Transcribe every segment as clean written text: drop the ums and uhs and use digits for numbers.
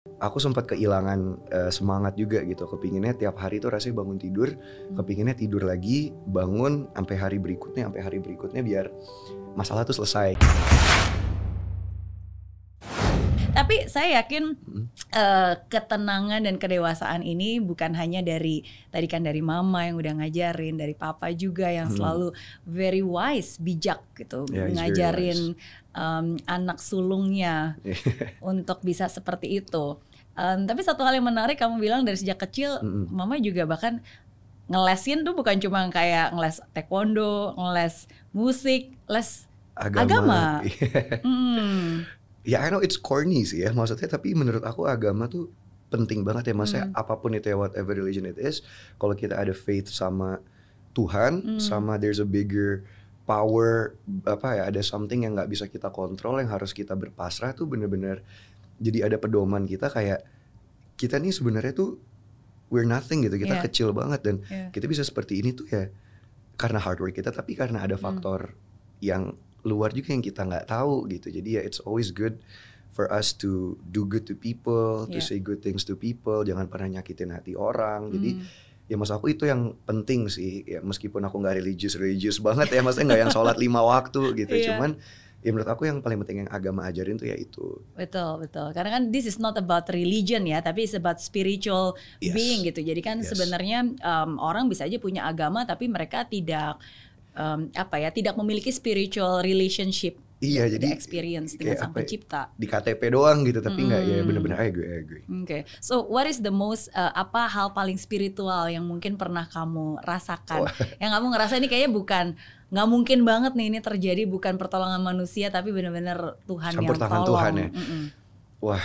Aku sempat kehilangan, semangat juga gitu, kepinginnya tiap hari tuh rasanya bangun tidur, kepinginnya tidur lagi, bangun sampai hari berikutnya biar masalah tuh selesai. Tapi saya yakin Mhm. ketenangan dan kedewasaan ini bukan hanya dari tadi kan dari mama yang udah ngajarin, dari papa juga yang Mhm. selalu very wise, bijak gitu, Yeah, he's very wise. ngajarin anak sulungnya untuk bisa seperti itu. Tapi satu hal yang menarik kamu bilang dari sejak kecil Mhm. mama juga bahkan ngelesin tuh bukan cuma kayak ngeles taekwondo, ngeles musik, les Agama, agama. iya. Hmm. Ya I know it's corny sih ya, maksudnya tapi menurut aku agama tuh penting banget ya, maksudnya apapun itu ya, whatever religion it is, kalau kita ada faith sama Tuhan, sama there's a bigger power, apa ya, ada something yang nggak bisa kita kontrol, yang harus kita berpasrah tuh bener-bener jadi ada pedoman kita kayak, kita nih sebenarnya tuh we're nothing gitu, kita Iya. kecil banget dan Iya. kita bisa seperti ini tuh ya karena hard work kita, tapi karena ada faktor yang luar juga yang kita nggak tahu gitu. Jadi ya it's always good for us to do good to people, to Yeah. say good things to people, jangan pernah nyakitin hati orang. Jadi ya maksud aku itu yang penting sih, ya meskipun aku nggak religius banget ya, maksudnya nggak yang sholat 5 waktu gitu, Iya. cuman ya menurut aku yang paling penting yang agama ajarin tuh ya itu. Betul, betul. Karena kan this is not about religion ya, tapi it's about spiritual Yes. being gitu. Jadi kan Yes. sebenarnya orang bisa aja punya agama tapi mereka tidak tidak memiliki spiritual relationship. Iya, the jadi experience dengan kayak sang apa ya, pencipta. di KTP doang gitu, tapi nggak ya bener-bener I agree. Okay. So what is the most apa hal paling spiritual yang mungkin pernah kamu rasakan? Yang kamu ngerasa ini kayaknya nggak mungkin banget nih ini terjadi, bukan pertolongan manusia tapi benar-benar Tuhan Campur yang tangan tolong. Tuhan ya. Wah,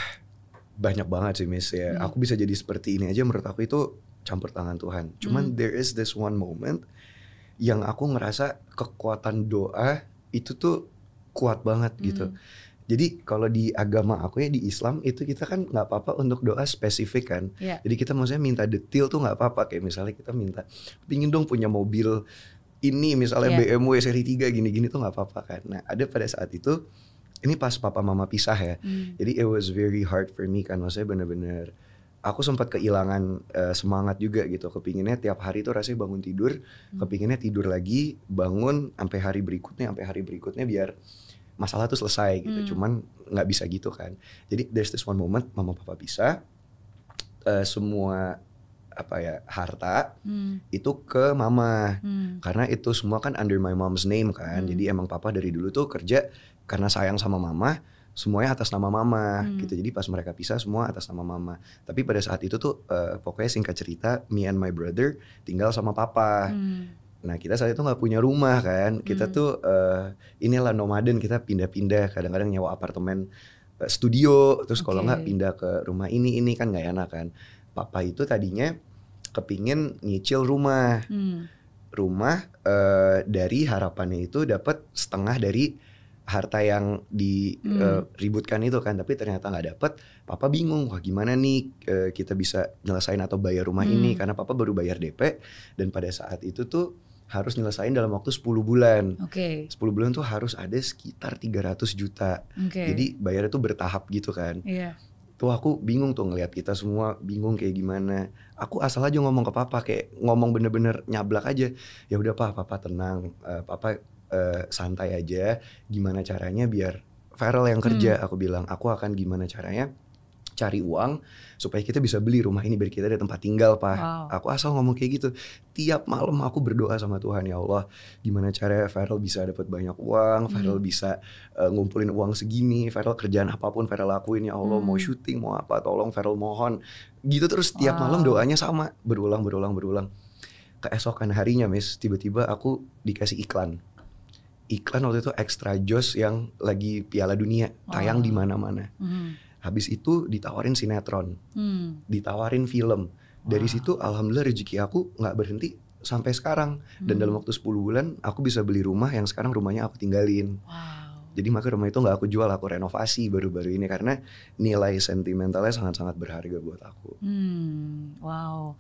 banyak banget sih Miss ya. Aku bisa jadi seperti ini aja menurut aku itu campur tangan Tuhan. Cuman there is this one moment yang aku ngerasa kekuatan doa itu tuh kuat banget gitu. Jadi kalau di agama aku ya, di Islam itu kita kan nggak apa-apa untuk doa spesifik kan. Yeah. Jadi kita maksudnya minta detail tuh nggak apa-apa. Kayak misalnya kita minta, pingin dong punya mobil ini misalnya Yeah. BMW seri 3 gini-gini tuh nggak apa-apa kan. Nah ada pada saat itu, ini pas papa mama pisah ya. Jadi it was very hard for me kan, maksudnya bener-bener aku sempat kehilangan semangat juga gitu, kepinginnya tiap hari tuh rasanya bangun tidur, kepinginnya tidur lagi, bangun sampai hari berikutnya biar masalah tuh selesai gitu. Cuman nggak bisa gitu kan. Jadi there's this one moment mama papa pisah, semua apa ya, harta itu ke mama, karena itu semua kan under my mom's name kan. Jadi emang papa dari dulu tuh kerja karena sayang sama mama, semuanya atas nama mama gitu. Jadi pas mereka pisah semua atas nama mama. Tapi pada saat itu tuh pokoknya singkat cerita, me and my brother tinggal sama papa. Nah kita saat itu nggak punya rumah kan, kita tuh inilah nomaden, kita pindah-pindah, kadang-kadang nyewa apartemen studio, terus kalau nggak pindah ke rumah ini kan nggak enak kan. Papa itu tadinya kepingin nyicil rumah, dari harapannya itu dapat setengah dari harta yang diributkan itu kan, tapi ternyata nggak dapet. Papa bingung, wah gimana nih kita bisa nyelesain atau bayar rumah ini, karena papa baru bayar DP dan pada saat itu tuh harus nyelesain dalam waktu 10 bulan. 10 bulan tuh harus ada sekitar 300 juta. Jadi bayarnya tuh bertahap gitu kan. Tuh aku bingung tuh ngelihat kita semua bingung kayak gimana. Aku asal aja ngomong ke papa, kayak ngomong bener-bener nyablak aja. Ya udah papa tenang, papa santai aja. Gimana caranya biar Farel yang kerja, aku bilang aku akan gimana caranya cari uang supaya kita bisa beli rumah ini biar kita ada tempat tinggal, Pak. Wow. Aku asal ngomong kayak gitu. Tiap malam aku berdoa sama Tuhan, ya Allah, gimana caranya Farel bisa dapat banyak uang, Farel bisa ngumpulin uang segini, Farel kerjaan apapun Farel lakuin, ya Allah, mau syuting, mau apa, tolong Farel mohon. Gitu terus tiap malam doanya sama, berulang. Keesokan harinya, Miss, tiba-tiba aku dikasih iklan. Iklan waktu itu Extra Joss yang lagi Piala Dunia, tayang di mana-mana. Habis itu ditawarin sinetron, ditawarin film. Dari situ alhamdulillah rezeki aku nggak berhenti sampai sekarang. Dan dalam waktu 10 bulan aku bisa beli rumah yang sekarang rumahnya aku tinggalin. Jadi maka rumah itu nggak aku jual, aku renovasi baru-baru ini karena nilai sentimentalnya sangat-sangat berharga buat aku. Wow,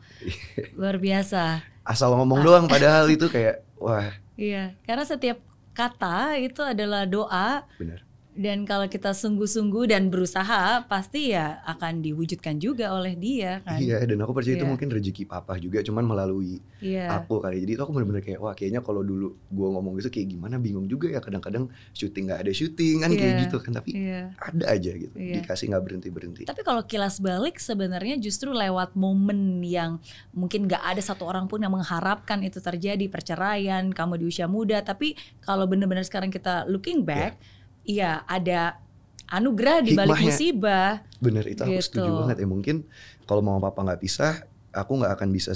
luar biasa. Asal ngomong doang padahal itu kayak wah. Iya, karena setiap kata itu adalah doa. Benar. Dan kalau kita sungguh-sungguh dan berusaha, pasti ya akan diwujudkan juga oleh dia kan. Iya, dan aku percaya itu Iya. mungkin rezeki papa juga, cuman melalui Iya. aku kali. Jadi itu aku bener-bener kayak, wah kayaknya kalau dulu gua ngomong gitu kayak gimana, bingung juga ya, kadang-kadang syuting gak ada syuting kan, kayak Iya. gitu kan. Tapi Iya. ada aja gitu, Iya. dikasih gak berhenti-berhenti. Tapi kalau kilas balik sebenarnya justru lewat momen yang mungkin gak ada satu orang pun yang mengharapkan itu terjadi, perceraian, kamu di usia muda. Tapi kalau benar-benar sekarang kita looking back, iya ada anugerah di balik Hikmahnya. musibah. Bener, itu aku Gitu. setuju banget ya. Mungkin kalau mama papa gak pisah, aku gak akan bisa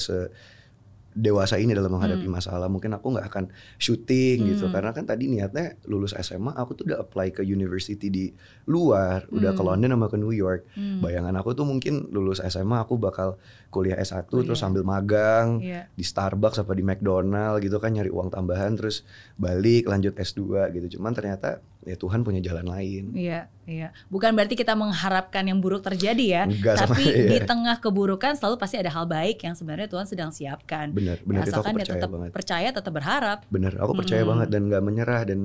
dewasa ini dalam menghadapi masalah. Mungkin aku gak akan syuting gitu, karena kan tadi niatnya lulus SMA aku tuh udah apply ke university di luar, udah ke London sama ke New York. Bayangan aku tuh mungkin lulus SMA aku bakal kuliah S1 terus sambil magang Iya. di Starbucks apa di McDonald gitu kan, nyari uang tambahan terus balik lanjut S2 gitu. Cuman ternyata ya Tuhan punya jalan lain. Iya, iya. Bukan berarti kita mengharapkan yang buruk terjadi ya, Enggak, tapi iya. di tengah keburukan selalu pasti ada hal baik yang sebenarnya Tuhan sedang siapkan. Bener, Ya, itu aku asalkan dia percaya tetap banget. percaya, tetap berharap. Bener, aku percaya banget dan gak menyerah. Dan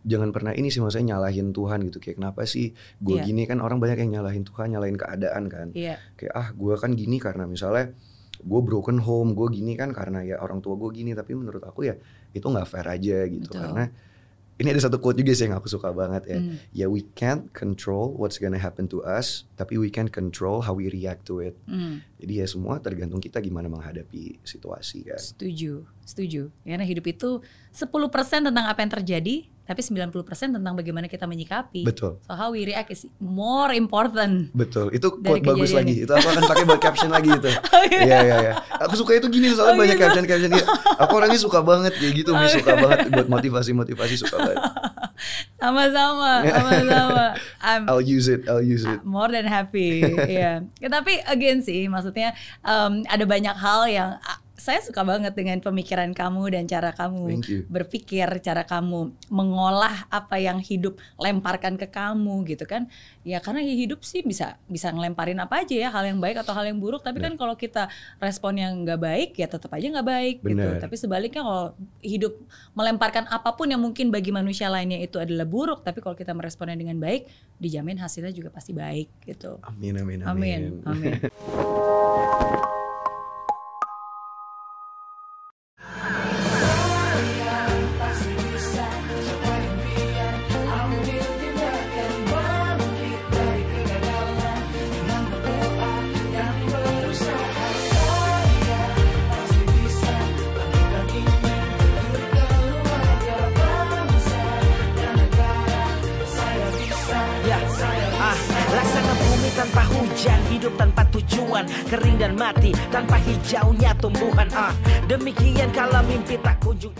jangan pernah ini sih, maksudnya nyalahin Tuhan gitu. Kayak kenapa sih gue Iya. gini, kan orang banyak yang nyalahin Tuhan, nyalahin keadaan kan. Iya. Kayak gue kan gini karena misalnya gue broken home, gue gini kan karena ya orang tua gue gini. Tapi menurut aku ya itu gak fair aja gitu. Betul. Karena ini ada satu quote juga sih yang aku suka banget ya. Ya we can't control what's gonna happen to us, tapi we can control how we react to it. Jadi ya semua tergantung kita gimana menghadapi situasi kan. Setuju, setuju. Karena hidup itu 10% tentang apa yang terjadi, tapi 90% tentang bagaimana kita menyikapi. Betul. So how we react is more important. Betul, itu Dari quote bagus kejadian lagi. ini. Itu aku akan pakai buat caption lagi itu. Oh, iya. Iya, iya, iya. Aku suka itu gini soalnya Oh, banyak gitu. caption-caption gitu. Aku orangnya suka banget kayak gitu, Oh, suka iya. banget buat motivasi suka banget. Sama-sama, sama-sama. I'm I'll use it. more than happy. Iya. Ya, tapi again sih, maksudnya ada banyak hal yang saya suka banget dengan pemikiran kamu dan cara kamu Thank you. berpikir, cara kamu mengolah apa yang hidup lemparkan ke kamu gitu kan. Ya karena hidup sih bisa ngelemparin apa aja ya, hal yang baik atau hal yang buruk. Tapi kan kalau kita respon yang nggak baik ya tetap aja nggak baik gitu. Bener. Tapi sebaliknya kalau hidup melemparkan apapun yang mungkin bagi manusia lainnya itu adalah buruk, tapi kalau kita meresponnya dengan baik, dijamin hasilnya juga pasti baik gitu. Amin, amin, Amin, amin. amin. Laksana bumi tanpa hujan, hidup tanpa tujuan, kering dan mati tanpa hijaunya tumbuhan. Demikian kalau mimpi tak kunjung